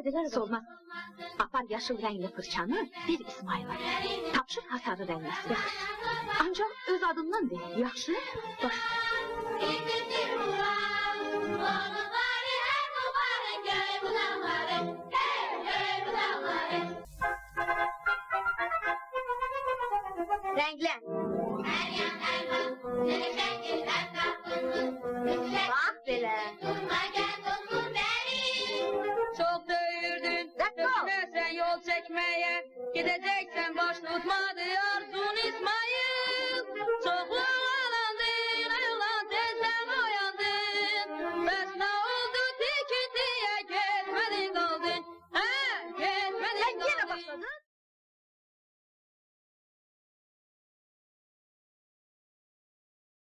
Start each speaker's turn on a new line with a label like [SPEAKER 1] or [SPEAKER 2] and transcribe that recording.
[SPEAKER 1] ederiz olmaz. Apar yaşıl renkli fırçanı bir İsmail'a. Tapşır hasarı renklesin. Ancak öz adından de. Yaxşı? Baş.
[SPEAKER 2] Renkler. Bak belə.
[SPEAKER 3] Çok dövürdün, dökmezsen yol çekmeye. Gideceksen baş tutmadı arzun İsmail.